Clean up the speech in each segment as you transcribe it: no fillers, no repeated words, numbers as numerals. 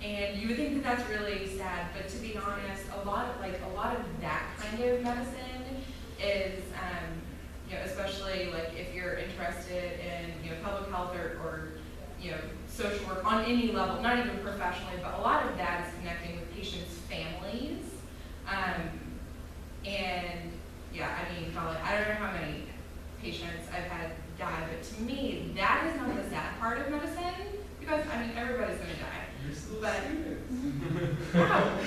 And you would think that that's really sad, but to be honest, a lot of that kind of medicine is, especially like if you're interested in public health or social work on any level, not even professionally, but a lot of that is connecting with patients' families. And yeah, I mean, probably, I don't know how many patients I've had die, but to me, that is not the sad part of medicine, because I mean, everybody's gonna die. You're still But wow.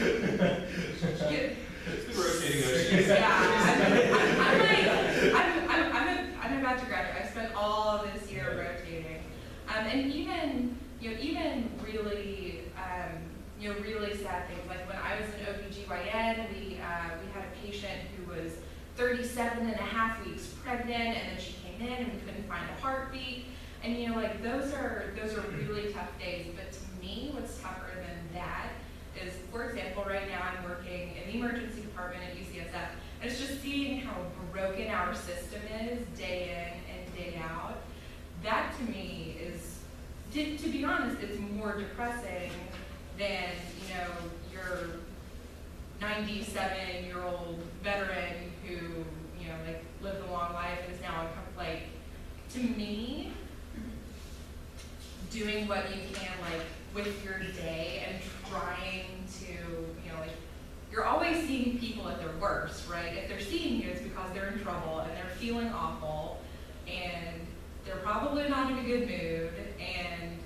I'm about to graduate. I spent all this year rotating, and even really sad things. Like when I was in OBGYN, we had a patient who was 37 and a half weeks pregnant, and then she came in and we couldn't find a heartbeat. And like those are really tough days. But to me, what's tougher than that is, for example, right now I'm working in the emergency department at UCSF, and it's just seeing how broken our system is day in and day out. That to me is, to be honest, it's more depressing than your 97-year-old veteran who lived a long life and is now to me, doing what you can with your day and trying to you're always seeing people at their worst, right? If they're seeing you, it's because they're in trouble and they're feeling awful and they're probably not in a good mood, and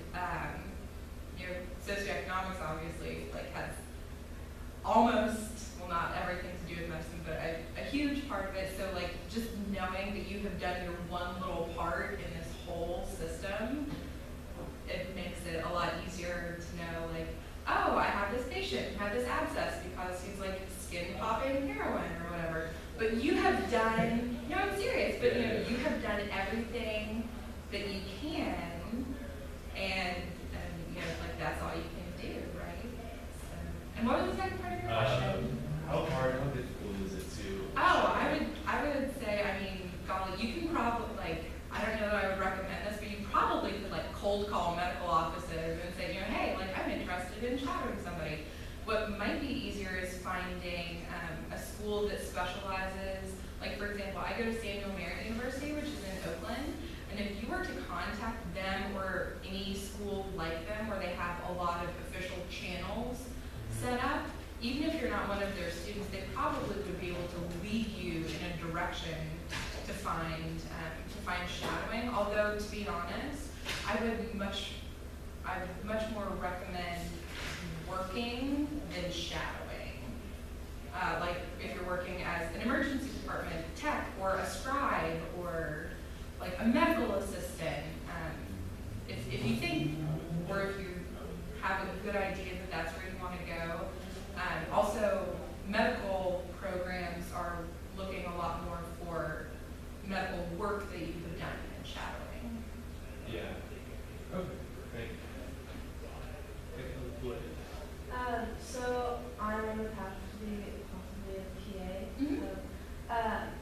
socioeconomics obviously has almost, well, not everything to do with medicine, but a huge part of it. So just knowing that you have done your one little part in this whole system, it makes it a lot easier to know oh, I have this patient who had this abscess because he's skin popping heroin or whatever. But you have done, no, I'm serious, but you have done everything that you can, and that's all you can do, right? So, and what was the second part of your question? How difficult is it to? Oh, I would say, I mean, golly, you can probably I don't know that I would recommend this, but you probably could cold call medical offices and say, hey, I'm interested in shadowing somebody. What might be easier is finding a school that specializes, for example, I go to Merritt University, which is in Oakland, and if you were to contact them or any school like them where they have a lot of official channels set up, even if you're not one of their students, they probably would be able to lead you in a direction to find shadowing. Although, to be honest, I would much more recommend working than shadowing. If you're working as an emergency department tech or a scribe or a medical assistant, if you think, or if you have a good idea that that's where you want to go. Also, medical programs are looking a lot more for medical work that you have done in shadowing. Yeah. Okay. Thank you. So I'm on the path to be possibly a PA. Mm-hmm.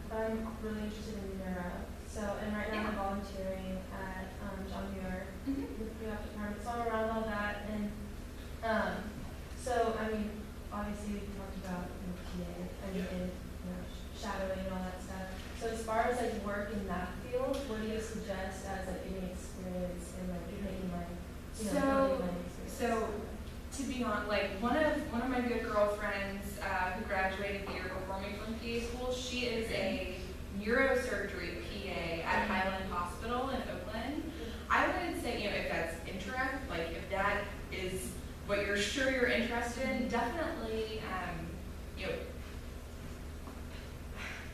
But I'm really interested in neuro. So, and right now I'm volunteering at John Muir with the department. So I'm around all that, and so I mean, obviously we talked about PA and shadowing and all that stuff. So as far as work in that field, what do you suggest as any experience in making money? So to be on, one of my good girlfriends who graduated the year before me from PA school, she is a neurosurgery PA at Highland Hospital in Oakland. I would say, if that's if that is what you're sure you're interested in, definitely,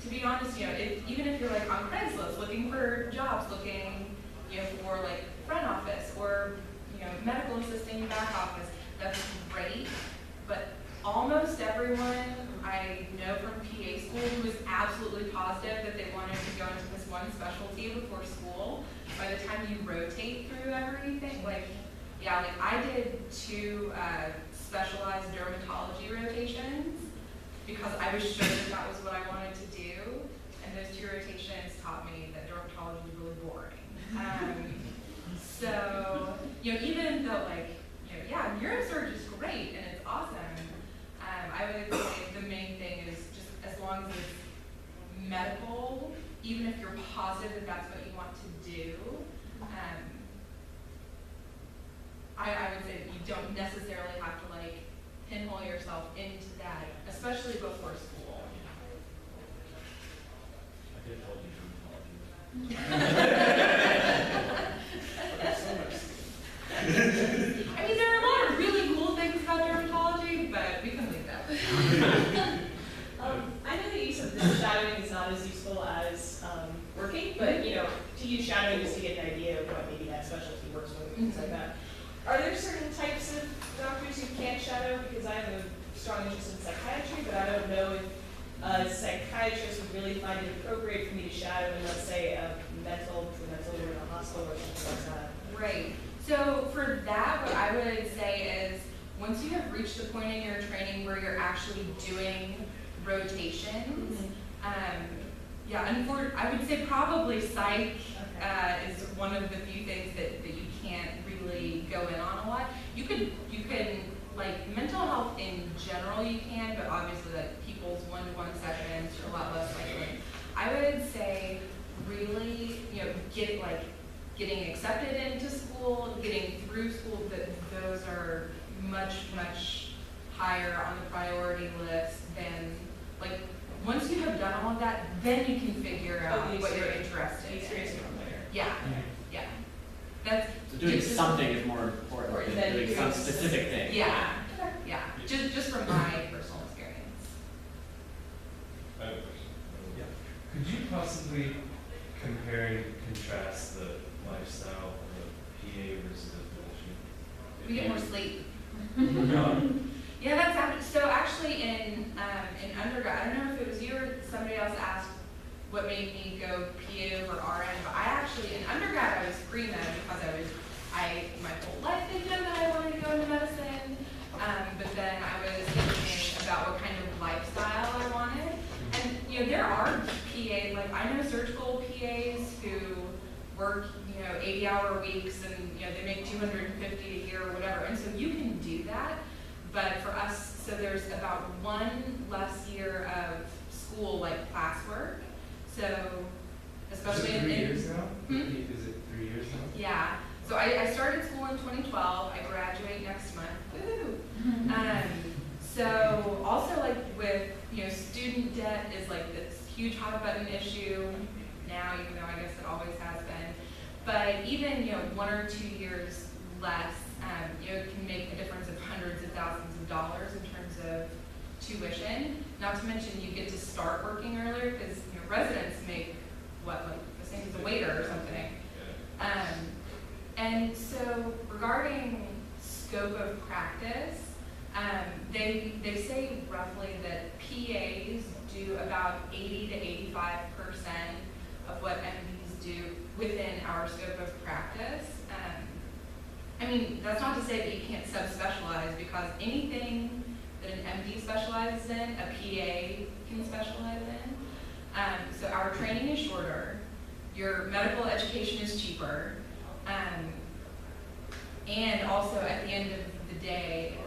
to be honest, even if you're on Craigslist looking for jobs, looking, for front office or medical assisting back office, that's great. But almost everyone I know from PA school who was absolutely positive that they wanted to go into this one specialty before school, by the time you rotate through everything, I did 2 specialized dermatology rotations because I was sure that was what I wanted to do, and those 2 rotations taught me that dermatology was really boring. So, even though neurosurgery is great, positive that that's what you want to do. I would say that you don't necessarily have to like pinhole yourself into that, especially before school. I could have told you I mean, there are a lot of really cool things about dermatology, but we can leave that. I know that you said that shadowing is not as useful as working, but you know, to use shadowing just to get an idea of what maybe that specialty works with and things like that. Are there certain types of doctors who can't shadow? Because I have a strong interest in psychiatry, but I don't know if a psychiatrist would really find it appropriate for me to shadow in, let's say, a mental ward in a hospital or something like that. Right. So for that, what I would say is once you have reached the point in your training where you're actually doing rotations, yeah, and I would say probably psych is one of the few things that you can't really go in on a lot. You can like mental health in general you can, but obviously like people's one-to-one sessions are a lot less likely. I would say really, you know, getting accepted into school, getting through school, that those are much higher on the priority list than like once you have done all of that, then you can figure out what you're interested in. Yeah, yeah. That's so doing something is more important than doing some specific thing. Yeah, yeah. Just from my personal experience. I have a question. Yeah. Could you possibly compare and contrast the lifestyle of a PA versus a physician? We get more sleep. No. Yeah, that's so actually in undergrad, I don't know if it was you or somebody else asked what made me go PA over RN, but I actually, in undergrad, I was pre-med because my whole life had known that I wanted to go into medicine, but then I was thinking about what kind of lifestyle I wanted. And, you know, there are PAs, like I know surgical PAs who work, you know, 80-hour weeks and, you know, they make $250 a year or whatever, and so you can do that. But for us, so there's about one less year of school, like classwork. So, especially is it 3 years now? Hmm? Is it 3 years now? Yeah. So I started school in 2012. I graduate next month. Woohoo! So also like with, you know, student debt is like this huge hot button issue now, even though I guess it always has been. But even, you know, 1 or 2 years less, you know, it can make a difference of hundreds of thousands of dollars in terms of tuition. Not to mention you get to start working earlier because, you know, residents make what, like the same as a waiter or something. And so regarding scope of practice, they say roughly that PAs do about 80 to 85% of what MDs do within our scope of practice. I mean, that's not to say that you can't subspecialize because anything that an MD specializes in, a PA can specialize in. So our training is shorter, your medical education is cheaper, and also at the end of the day,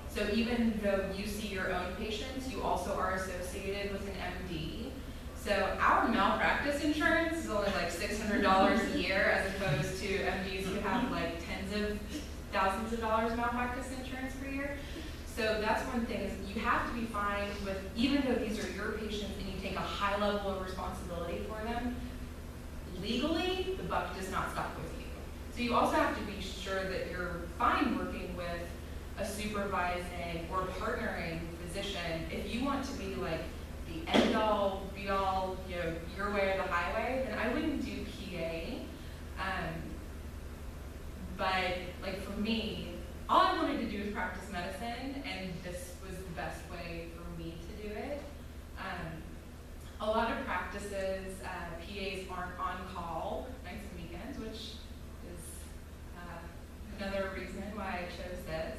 so even though you see your own patients, you also are associated with an MD. So our malpractice insurance is only like $600 a year as opposed to MDs who have like tens of thousands of dollars malpractice insurance per year. So that's one thing is you have to be fine with, even though these are your patients and you take a high level of responsibility for them, legally, the buck does not stop with you. So you also have to be sure that you're fine working with a supervising or partnering physician. If you want to be like the end all, be all, you know, your way or the highway, then I wouldn't do PA. But like for me, all I wanted to do was practice medicine, and this was the best way for me to do it. A lot of practices, PAs aren't on call nights and weekends, which is another reason why I chose this.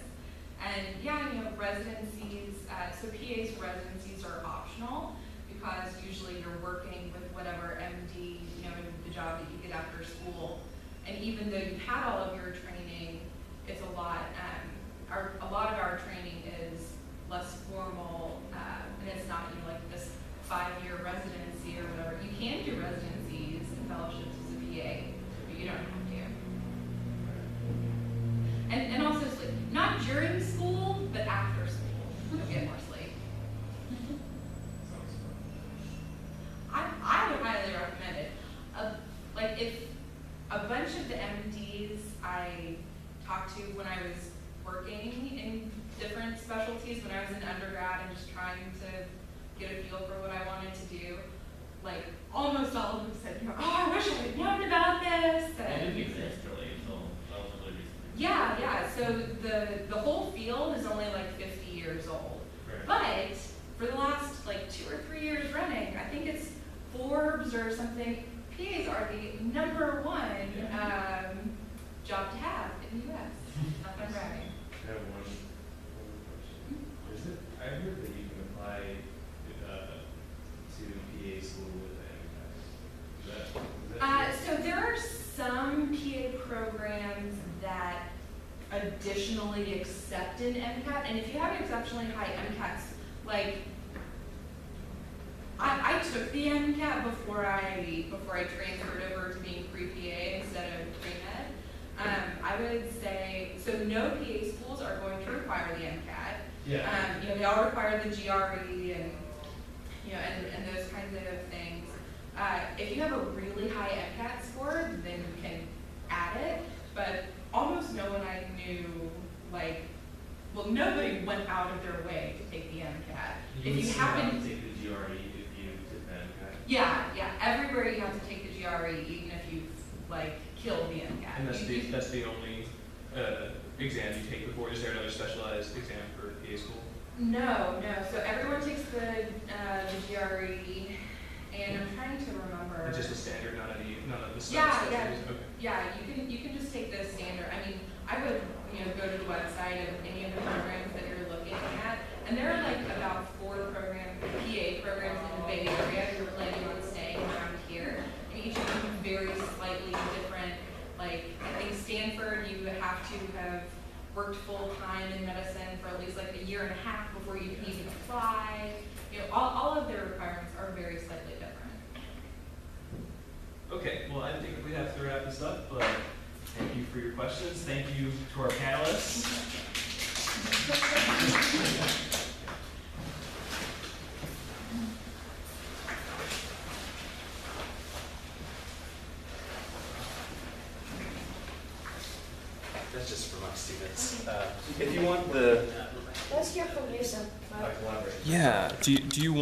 And yeah, you know, residencies, so PA's residencies are optional because usually you're working with whatever MD, you know, the job that you get after school. And even though you've had all of your training, it's a lot, a lot of our training is less formal, and it's not, you know, like this 5-year residency or whatever. You can do residencies, like if a bunch of the MDs I talked to when I was working in different specialties, when I was in undergrad and just trying to get a feel for what I wanted to do, like almost all of them said, you know, oh, I wish I had known about this. It didn't exist really until relatively recently. Yeah. So the whole field is only like 50 years old. Right. But for the last like 2 or 3 years running, I think it's Forbes or something, PAs are the #1 job to have in the US. Not that I'm bragging. I have one question. Is it, I heard that you can apply to PA school with MCAT. Is that So there are some PA programs that additionally accept an MCAT, and if you have exceptionally high MCATs, like I took the MCAT before I transferred over to being pre-PA instead of pre-med. I would say, so no PA schools are going to require the MCAT. Yeah. You know, they all require the GRE and, you know, and those kinds of things. If you have a really high MCAT score, then you can add it, but almost no one I knew, like, well, nobody went out of their way to take the MCAT. You would still have to take the GRE if you did the MCAT. Yeah, everywhere you have to take the GRE, even if you've, like, killed the MCAT. And that's the only exam you take before. Is there another specialized exam for PA school? No. So everyone takes the GRE, and I'm trying to remember. It's just a standard, none of the Yeah. specialties? Okay. Yeah, you can just take the standard. I mean, I would, you know, go to the website of any of the programs that you're looking at, and there are like about 4 programs, PA programs in the Bay Area who are planning on staying around here, and each of them is very slightly different. Like, I think Stanford, you have to have worked full time in medicine for at least like 1.5 years before you can even apply. You know, all of their requirements are very slightly different. Okay, well, I think we have to wrap this up, but thank you for your questions. Thank you to our panelists. That's just for my students. If you want the... Let's hear from you, some. collaborate. Yeah, do you want